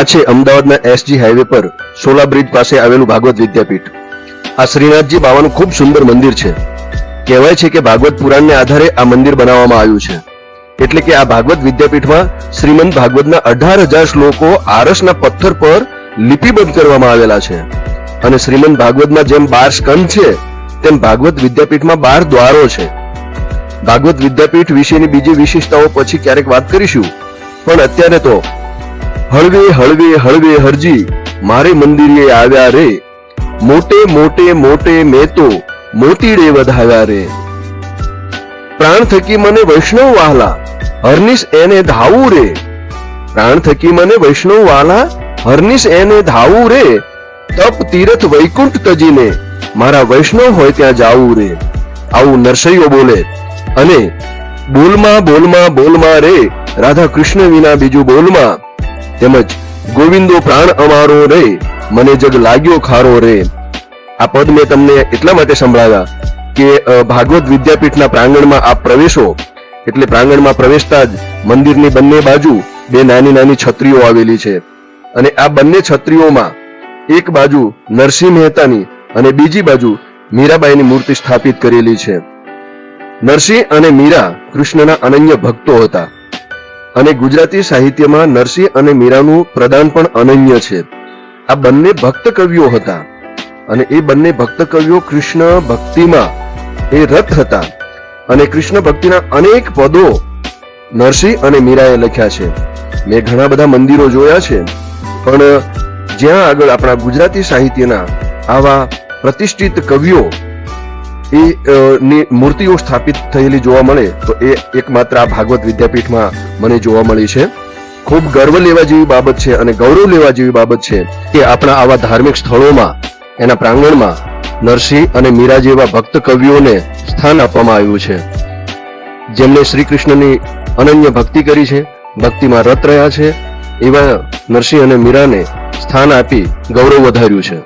આ છે અમદાવાદના એસજી હાઈવે પર સોલા બ્રિજ પાસે આવેલું ભાગવત વિદ્યાપીઠ. આ શ્રીનાથજી બાવાનું ખૂબ સુંદર મંદિર છે. કહેવાય છે કે ભાગવત પુરાણને આધારે આ મંદિર બનાવવામાં આવ્યું છે. એટલે કે આ ભાગવત વિદ્યાપીઠમાં શ્રીમદ ભાગવતના 18,000 શ્લોકો આરસના પથ્થર પર લિપિબદ્ધ કરવામાં આવેલા છે. અને શ્રીમદ ભાગવતમાં જેમ 12 સ્કંદ છે તેમ ભાગવત વિદ્યાપીઠમાં 12 દ્વારો છે. ભાગવત વિદ્યાપીઠ વિશેની બીજી વિશેષતાઓ પછી ક્યારેક વાત કરીશું, પણ અત્યારે તો હળવે હળવે હળવે હરજી મારે મંદિરે આવ્યા રે, મોટે મોટે મોટે મેં તો મોતીડે વધાવ્યા રે. પ્રાણ થકી મને વૈષ્ણવ વાલા, હરનિશ એને ધાવું રે. પ્રાણ થકી મને વૈષ્ણવ વાલા, હરનિશ એને ધાવું રે. તપ તીરથ વૈકુંઠ તજીને મારા વૈષ્ણવ હોય ત્યાં જાવું રે. આવું નરસૈયો બોલે. અને બોલમાં બોલમાં બોલમાં રે, રાધા કૃષ્ણ વિના બીજું બોલમાં. તેમજ ગોવિંદો પ્રાણ અમારો રે, મને જગ લાગ્યો ખારો રે. આ પદ મેં તમને એટલા માટે સંભળાવ્યા કે ભાગવત વિદ્યાપીઠના પ્રાંગણમાં આપ પ્રવેશો એટલે પ્રાંગણમાં પ્રવેશતા જ મંદિરની બંને બાજુ બે નાની નાની છત્રીઓ આવેલી છે. અને આ બંને છત્રીઓમાં એક બાજુ નરસિંહ મહેતાની અને બીજી બાજુ મીરાબાઈની મૂર્તિ સ્થાપિત કરેલી છે. નરસિંહ અને મીરા કૃષ્ણના અનન્ય ભક્તો હતા. અને ગુજરાતી સાહિત્યમાં નરસિંહ અને મીરાનું પ્રદાન પણ અનન્ય છે. આ બંને ભક્ત કવિઓ હતા અને એ બંને ભક્ત કવિઓ કૃષ્ણ ભક્તિમાં એ રત હતા. અને કૃષ્ણ ભક્તિના અનેક પદો નરસિંહ અને મીરાએ લખ્યા છે. મેં ઘણા બધા મંદિરો જોયા છે, પણ જ્યાં આગળ આપણા ગુજરાતી સાહિત્યના આવા પ્રતિષ્ઠિત કવિઓ ની મૂર્તિઓ સ્થાપિત થયેલી જોવા મળે તો એ એકમાત્ર આ ભાગવત વિદ્યાપીઠમાં મને જોવા મળી છે. ખૂબ ગર્વ લેવા જેવી બાબત છે અને ગૌરવ લેવા જેવી બાબત છે કે આપણા આવા ધાર્મિક સ્થળોમાં એના પ્રાંગણમાં નરસિંહ અને મીરા જેવા ભક્ત કવિઓને સ્થાન આપવામાં આવ્યું છે, જેમણે શ્રી કૃષ્ણની અનન્ય ભક્તિ કરી છે, ભક્તિમાં રત રહ્યા છે. એવા નરસિંહ અને મીરાને સ્થાન આપી ગૌરવ વધાર્યું છે.